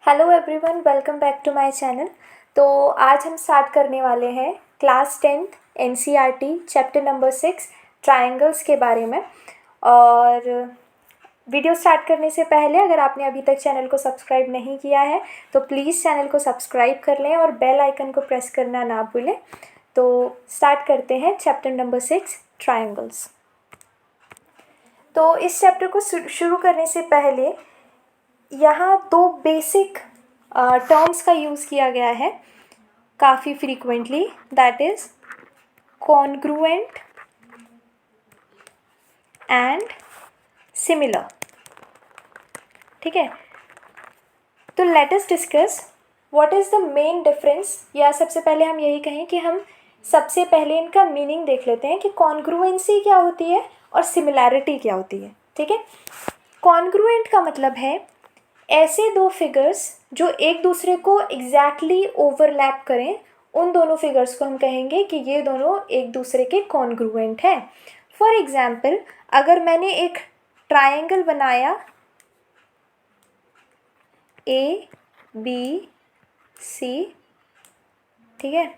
Hello everyone, welcome back to my channel. तो आज हम स्टार्ट करने वाले हैं class 10th NCERT chapter number 6 triangles के बारे में। और वीडियो स्टार्ट करने से पहले अगर आपने अभी तक चैनल को सब्सक्राइब नहीं किया है तो प्लीज़ चैनल को सब्सक्राइब कर लें और बेल आइकन को प्रेस करना ना भूलें। तो स्टार्ट करते हैं चैप्टर नंबर 6 ट्रायंगल्स। तो इस चैप्टर को शुरू करने से पहले यहाँ दो बेसिक टर्म्स का यूज़ किया गया है काफ़ी frequently, that is congruent and similar. ठीक है, तो let us discuss what is the main difference. या सबसे पहले हम यही कहें कि हम सबसे पहले इनका मीनिंग देख लेते हैं कि कॉन्ग्रुएंसी क्या होती है और सिमिलैरिटी क्या होती है। ठीक है, कॉन्ग्रुएंट का मतलब है ऐसे दो फिगर्स जो एक दूसरे को एग्जैक्टली ओवरलैप करें, उन दोनों फिगर्स को हम कहेंगे कि ये दोनों एक दूसरे के कॉन्ग्रुएंट हैं। फॉर एग्जाम्पल, अगर मैंने एक ट्रायंगल बनाया ए बी सी, ठीक है,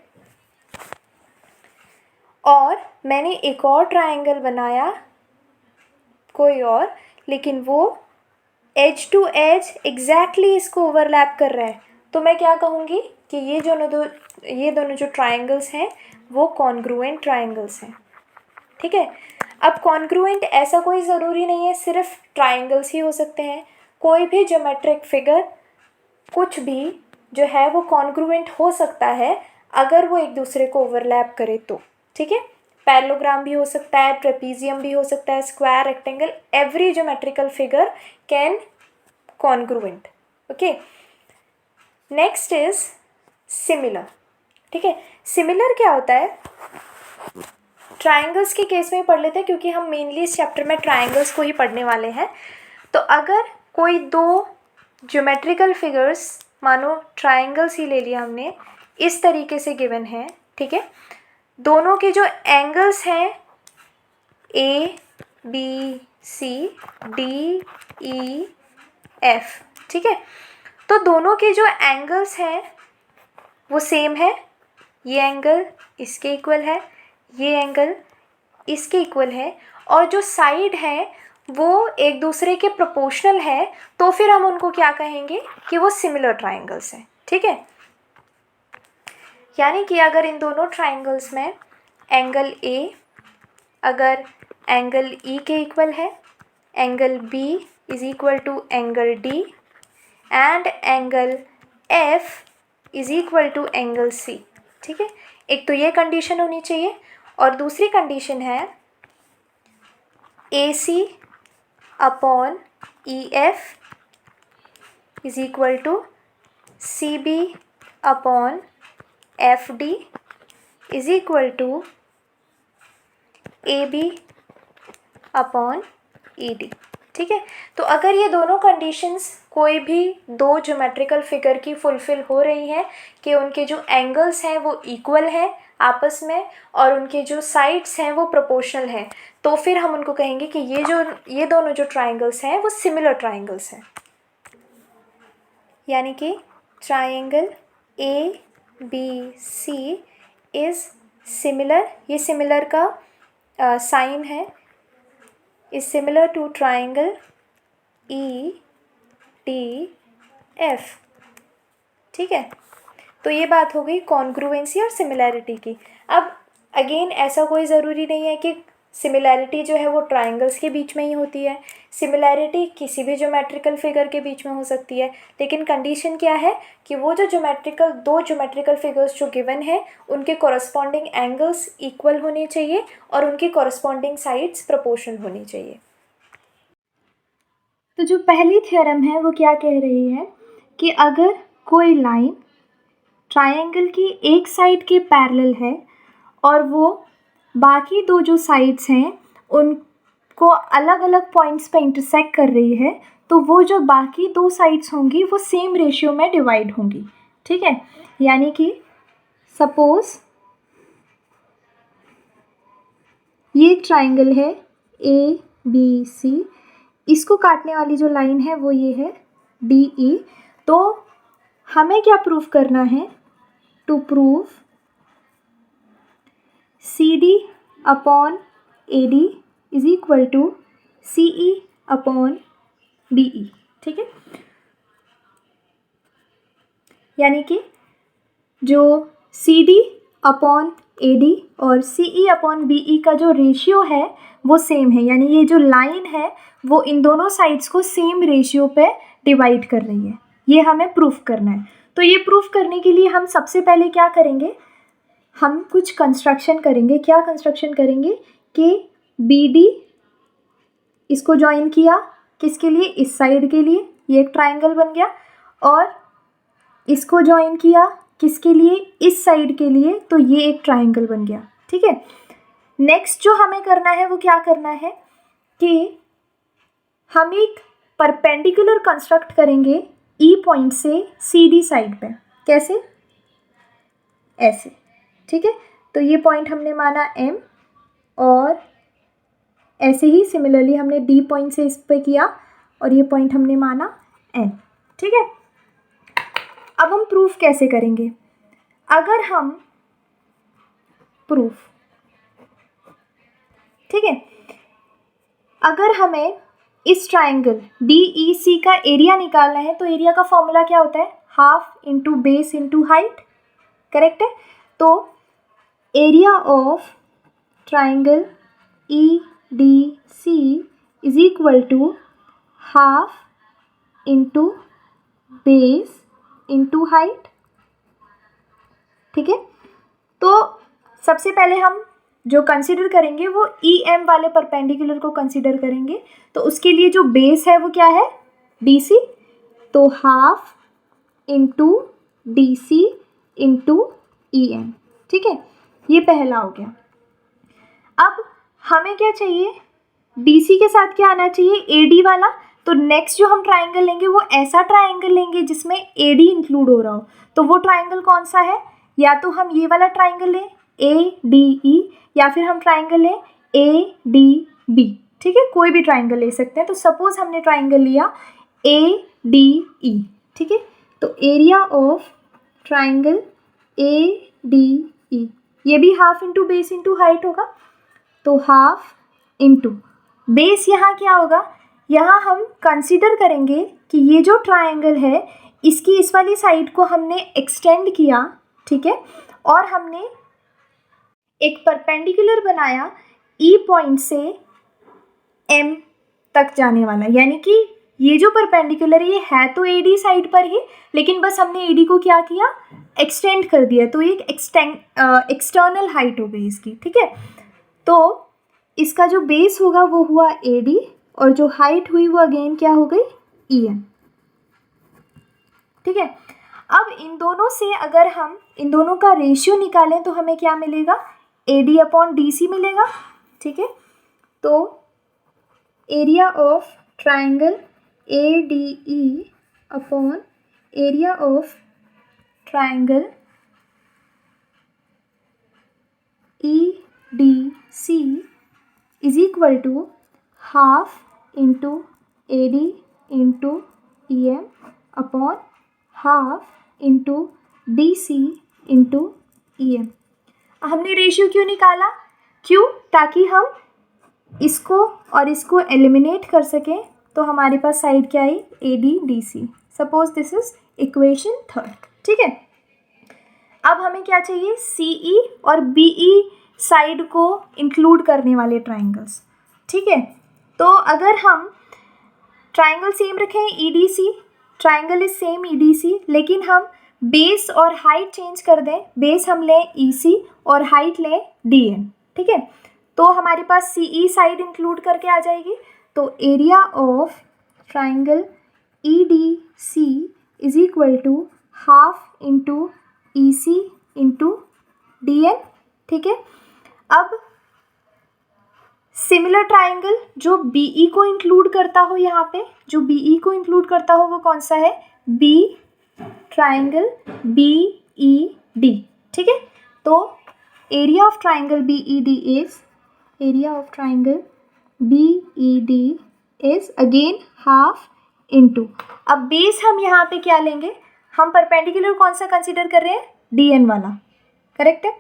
और मैंने एक और ट्रायंगल बनाया कोई और, लेकिन वो एज टू एज एग्जैक्टली इसको ओवरलैप कर रहा है, तो मैं क्या कहूँगी कि ये दोनों जो ट्रायंगल्स हैं वो कॉन्ग्रुएंट ट्रायंगल्स हैं। ठीक है, अब कॉन्ग्रुएंट ऐसा कोई ज़रूरी नहीं है सिर्फ ट्रायंगल्स ही हो सकते हैं, कोई भी ज्योमेट्रिक फिगर कुछ भी जो है वो कॉन्ग्रुएंट हो सकता है अगर वो एक दूसरे को ओवरलैप करे तो। ठीक है, पैरेललोग्राम भी हो सकता है, ट्रेपीजियम भी हो सकता है, square, rectangle, every geometrical figure can congruent. Okay, next is similar. ठीक है, सिमिलर क्या होता है? ट्रायंगल्स के केस में पढ़ लेते हैं क्योंकि हम मेनली इस चैप्टर में ट्रायंगल्स को ही पढ़ने वाले हैं। तो अगर कोई दो ज्योमेट्रिकल फिगर्स, मानो ट्रायंगल्स ही ले लिया हमने, इस तरीके से गिवन है, ठीक है, दोनों के जो एंगल्स हैं A B C D E F, ठीक है, तो दोनों के जो एंगल्स हैं वो सेम है। ये एंगल इसके इक्वल है, ये एंगल इसके इक्वल है, और जो साइड है वो एक दूसरे के प्रोपोर्शनल है, तो फिर हम उनको क्या कहेंगे कि वो सिमिलर ट्रायंगल्स हैं। ठीक है, यानी कि अगर इन दोनों ट्रायंगल्स में एंगल ए अगर एंगल ई के इक्वल है, angle B is equal to angle D, and angle F is equal to angle C. ठीक है, एक तो ये कंडीशन होनी चाहिए, और दूसरी कंडीशन है A C upon E F is equal to C B upon F D is equal to A B upon E D. ठीक है, तो अगर ये दोनों कंडीशंस कोई भी दो ज्योमेट्रिकल फिगर की फुलफ़िल हो रही हैं कि उनके जो एंगल्स हैं वो इक्वल हैं आपस में और उनके जो साइड्स हैं वो प्रोपोर्शनल हैं, तो फिर हम उनको कहेंगे कि ये दोनों जो ट्रायंगल्स हैं वो सिमिलर ट्रायंगल्स हैं। यानी कि triangle A B C is similar, ये सिमिलर का साइन है, is similar to triangle E D F. ठीक है, तो ये बात हो गई कॉन्ग्रुएंसी और सिमिलैरिटी की। अब अगेन ऐसा कोई ज़रूरी नहीं है कि सिमिलैरिटी जो है वो ट्रायंगल्स के बीच में ही होती है, सिमिलैरिटी किसी भी ज्योमेट्रिकल फिगर के बीच में हो सकती है, लेकिन कंडीशन क्या है कि वो जो दो ज्योमेट्रिकल फिगर्स जो गिवन है उनके कॉरस्पॉन्डिंग एंगल्स इक्वल होने चाहिए और उनकी कॉरस्पॉन्डिंग साइड्स प्रोपोर्शनल होनी चाहिए। तो जो पहली थ्योरम है वो क्या कह रही है कि अगर कोई लाइन ट्रायंगल की एक साइड के पैरेलल है और वो बाकी दो जो साइड्स हैं उनको अलग अलग पॉइंट्स पे इंटरसेक्ट कर रही है, तो वो जो बाकी दो साइड्स होंगी वो सेम रेशियो में डिवाइड होंगी। ठीक है, यानी कि सपोज ये ट्रायंगल है ए बी सी, इसको काटने वाली जो लाइन है वो ये है डी ई, तो हमें क्या प्रूफ करना है? To prove CD upon AD is equal to CE upon BE। ठीक है, यानी कि जो CD अपॉन AD और CE अपॉन BE का जो रेशियो है वो सेम है, यानी ये जो लाइन है वो इन दोनों साइड्स को सेम रेशियो पे डिवाइड कर रही है। ये हमें प्रूफ करना है। तो ये प्रूफ करने के लिए हम सबसे पहले क्या करेंगे? हम कुछ कंस्ट्रक्शन करेंगे। क्या कंस्ट्रक्शन करेंगे कि BD इसको ज्वाइन किया किसके लिए? इस साइड के लिए, ये एक ट्राइंगल बन गया। और इसको ज्वाइन किया किसके लिए? इस साइड के लिए, तो ये एक ट्राइंगल बन गया। ठीक है, नेक्स्ट जो हमें करना है वो क्या करना है कि हम एक परपेंडिकुलर कंस्ट्रक्ट करेंगे E पॉइंट से CD साइड पे। कैसे? ऐसे। ठीक है, तो ये पॉइंट हमने माना M और ऐसे ही सिमिलरली हमने D पॉइंट से इस पे किया और ये पॉइंट हमने माना N। ठीक है, अब हम प्रूफ कैसे करेंगे? अगर हम प्रूफ, ठीक है, अगर हमें इस ट्राइंगल DEC का एरिया निकालना है तो एरिया का फॉर्मूला क्या होता है? Half into base into height. Correct है? तो area of triangle EDC is equal to half into base into height. ठीक है, तो सबसे पहले हम जो कंसिडर करेंगे वो EM वाले परपेंडिकुलर को कंसिडर करेंगे। तो उसके लिए जो बेस है वो क्या है? DC। तो half into DC into EM। ठीक है, ये पहला हो गया। अब हमें क्या चाहिए? DC के साथ क्या आना चाहिए? AD वाला। तो नेक्स्ट जो हम ट्राइंगल लेंगे वो ऐसा ट्राइंगल लेंगे जिसमें AD इंक्लूड हो रहा हो। तो वो ट्राइंगल कौन सा है? या तो हम ये वाला ट्राइंगल लें ADE, या फिर हम ट्राइंगल लें ADB। ठीक है, कोई भी ट्राइंगल ले सकते हैं। तो सपोज हमने ट्राइंगल लिया ADE। ठीक है, तो एरिया ऑफ ट्राइंगल ADE, ये भी half into base into height होगा। तो हाफ इंटू बेस, यहाँ क्या होगा? यहाँ हम कंसिडर करेंगे कि ये जो ट्राइंगल है इसकी इस वाली साइड को हमने एक्सटेंड किया। ठीक है, और हमने एक परपेंडिकुलर बनाया E पॉइंट से M तक जाने वाला, यानी कि ये जो परपेंडिकुलर ये है तो AD साइड पर ही, लेकिन बस हमने AD को क्या किया? एक्सटेंड कर दिया। तो ये एक्सटर्नल हाइट हो गई इसकी। ठीक है, तो इसका जो बेस होगा वो हुआ AD और जो हाइट हुई वो अगेन क्या हो गई? EM। ठीक है, अब इन दोनों से अगर हम इन दोनों का रेशियो निकालें तो हमें क्या मिलेगा? AD अपॉन DC मिलेगा। ठीक है, तो area of triangle ADE upon area of triangle EDC is equal to half into AD into EM upon half into DC into EM। हमने रेशियो क्यों निकाला? क्यों? ताकि हम इसको और इसको एलिमिनेट कर सकें। तो हमारे पास साइड क्या आई? ADDC। Suppose this is equation 3। ठीक है, अब हमें क्या चाहिए? CE और BE साइड को इंक्लूड करने वाले ट्राइंगल्स। ठीक है, तो अगर हम ट्राइंगल सेम रखें EDC, triangle is same EDC, लेकिन हम बेस और हाइट चेंज कर दें। बेस हम लें EC और हाइट लें DN। ठीक है, तो हमारे पास CE साइड इंक्लूड करके आ जाएगी। तो area of triangle EDC is equal to half into EC into DN। ठीक है, अब सिमिलर ट्राइंगल जो BE को इंक्लूड करता हो, यहाँ पे जो BE को इंक्लूड करता हो वो कौन सा है? B triangle BED। ठीक है, तो area of triangle BED is again half into, अब बेस हम यहाँ पे क्या लेंगे? हम परपेंडिकुलर कौन सा कंसीडर कर रहे हैं, DN वाला, करेक्ट है।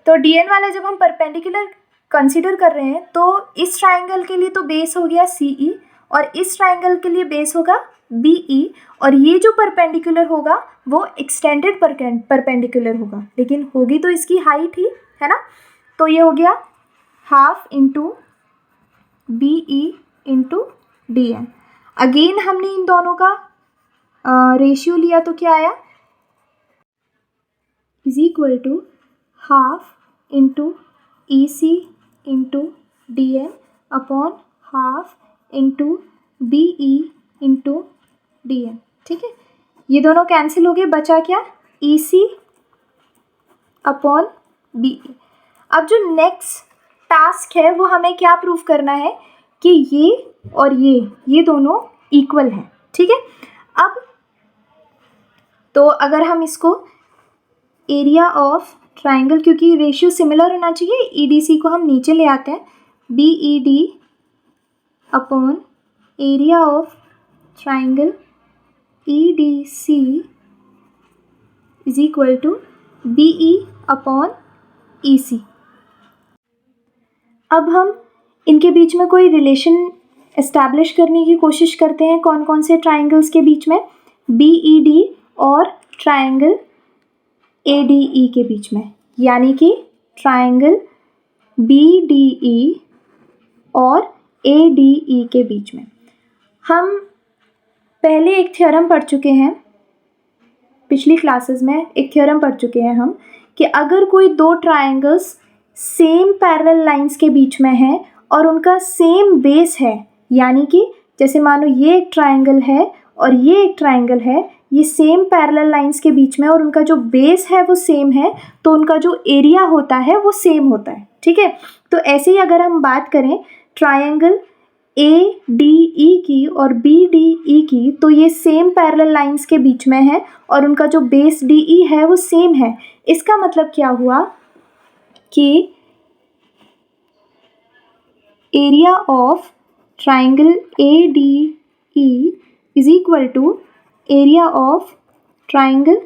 तो DN वाला जब हम परपेंडिकुलर कंसीडर कर रहे हैं तो इस ट्राइंगल के लिए तो बेस हो गया CE और इस ट्राइंगल के लिए बेस होगा BE, और ये जो परपेंडिकुलर होगा वो एक्सटेंडेड परपेंडिकुलर होगा, लेकिन होगी तो इसकी हाइट ही है ना। तो ये हो गया half into BE into DN। Again हमने इन दोनों का रेशियो लिया तो क्या आया, is equal to half into EC into DN upon half into BE into DN। ठीक है, ये दोनों कैंसिल हो गए, बचा क्या, EC अपॉन BE। अब जो नेक्स्ट टास्क है वो हमें क्या प्रूव करना है कि ये और ये दोनों इक्वल हैं। ठीक है, अब तो अगर हम इसको एरिया ऑफ ट्राइंगल, क्योंकि रेशियो सिमिलर होना चाहिए, EDC को हम नीचे ले आते हैं, BED upon area of triangle EDC is equal to BE upon EC। अब हम इनके बीच में कोई रिलेशन एस्टैब्लिश करने की कोशिश करते हैं, कौन कौन से ट्राइंगल्स के बीच में, BED और ट्राइंगल ADE के बीच में, यानी कि ट्राइंगल BDE और ADE के बीच में। हम पहले एक थ्योरम पढ़ चुके हैं, पिछली क्लासेस में एक थ्योरम पढ़ चुके हैं हम, कि अगर कोई दो ट्राइंगल्स सेम पैरेलल लाइंस के बीच में है और उनका सेम बेस है, यानी कि जैसे मानो ये एक ट्राइंगल है और ये एक ट्राइंगल है, ये सेम पैरेलल लाइंस के बीच में और उनका जो बेस है वो सेम है, तो उनका जो एरिया होता है वो सेम होता है। ठीक है, तो ऐसे ही अगर हम बात करें ट्राइंगल ADE की और BDE की, तो ये सेम पैरेलल लाइंस के बीच में है और उनका जो बेस DE है वो सेम है। इसका मतलब क्या हुआ कि area of triangle ADE is equal to area of triangle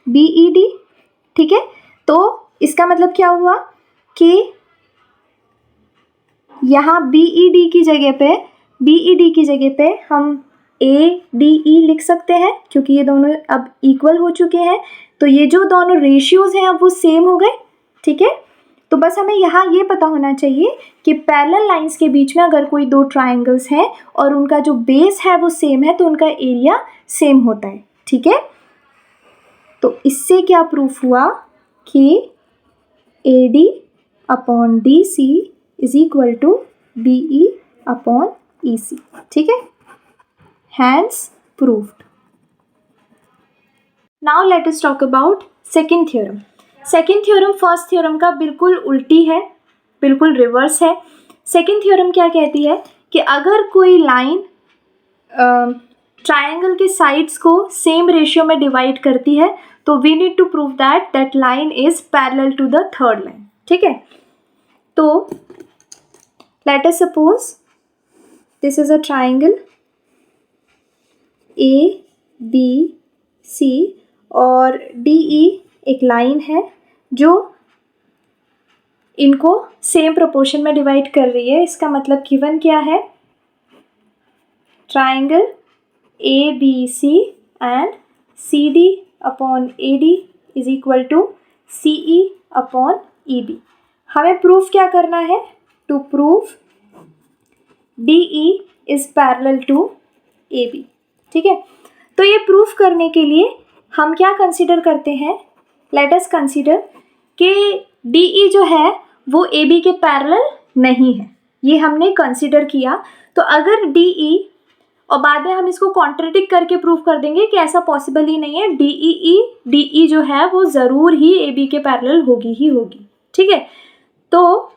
BED। ठीक है, तो इसका मतलब क्या हुआ कि यहाँ BED की जगह पे हम ADE लिख सकते हैं, क्योंकि ये दोनों अब इक्वल हो चुके हैं, तो ये जो दोनों रेशियोज हैं अब वो सेम हो गए। ठीक है, तो बस हमें यहाँ ये पता होना चाहिए कि पैरेलल लाइंस के बीच में अगर कोई दो ट्राइंगल्स हैं और उनका जो बेस है वो सेम है तो उनका एरिया सेम होता है। ठीक है, तो इससे क्या प्रूफ हुआ कि AD upon DC is equal to BE upon EC। ठीक है, hence proved. Now let us talk about second theorem. Second theorem first theorem का बिल्कुल उल्टी है, बिल्कुल रिवर्स है। सेकेंड थ्योरम क्या कहती है कि अगर कोई लाइन ट्राइंगल के साइड्स को सेम रेशियो में डिवाइड करती है तो we need to prove that line is parallel to the third line. ठीक है, तो let us suppose this is a triangle ABC और DE एक लाइन है जो इनको सेम प्रोपोर्शन में डिवाइड कर रही है। इसका मतलब गिवन क्या है, triangle ABC and CD upon AD is equal to CE upon EB। हमें प्रूफ क्या करना है, to prove DE is parallel to AB। ठीक है, तो ये प्रूफ करने के लिए हम क्या कंसीडर करते हैं, लेट अस कंसीडर कि DE जो है वो AB के पैरेलल नहीं है, ये हमने कंसीडर किया। तो अगर DE, और बाद में हम इसको कॉन्ट्रडिक्ट करके प्रूफ कर देंगे कि ऐसा पॉसिबल ही नहीं है, DE जो है वो ज़रूर ही AB के पैरेलल होगी ही होगी। ठीक है, तो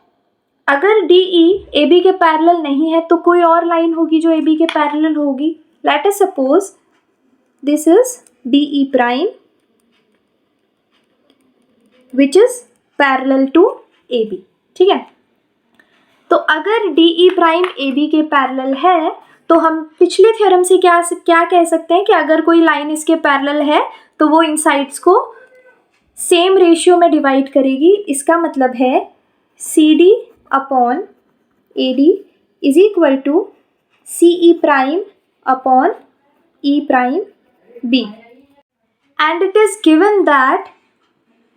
अगर DE AB के पैरेलल नहीं है तो कोई और लाइन होगी जो AB के पैरेलल होगी। Let us suppose this is DE prime which is parallel to AB। ठीक है, तो अगर DE प्राइम AB के पैरेलल है तो हम पिछले थ्योरम से क्या कह सकते हैं कि अगर कोई लाइन इसके पैरेलल है तो वो इन साइड्स को सेम रेशियो में डिवाइड करेगी। इसका मतलब है C D upon A D is equal to C E prime upon E prime B, and it is given that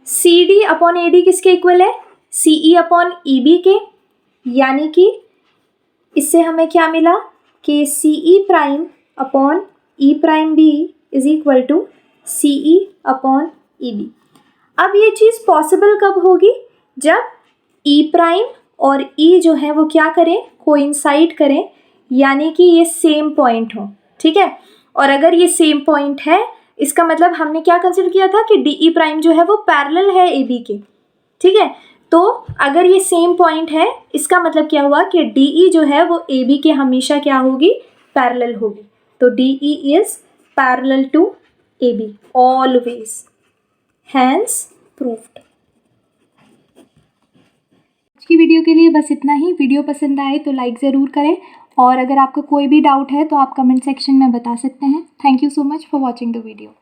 C D upon A D किसके इक्वल है, C E upon E B के। यानी कि इससे हमें क्या मिला कि C E prime upon E prime B is equal to C E upon E B. अब ये चीज़ पॉसिबल कब होगी, जब ई प्राइम और ई जो है वो क्या करें, कोइंसाइड करें, यानी कि ये सेम पॉइंट हो। ठीक है, और अगर ये सेम पॉइंट है इसका मतलब हमने क्या कंसिडर किया था कि डी ई प्राइम जो है वो पैरेलल है ए बी के। ठीक है, तो अगर ये सेम पॉइंट है इसका मतलब क्या हुआ कि डी ई जो है वो ए बी के हमेशा क्या होगी, पैरेलल होगी। तो D E is parallel to A B always, hence proved. आज की वीडियो के लिए बस इतना ही। वीडियो पसंद आए तो लाइक ज़रूर करें, और अगर आपका कोई भी डाउट है तो आप कमेंट सेक्शन में बता सकते हैं। Thank you so much for watching the video.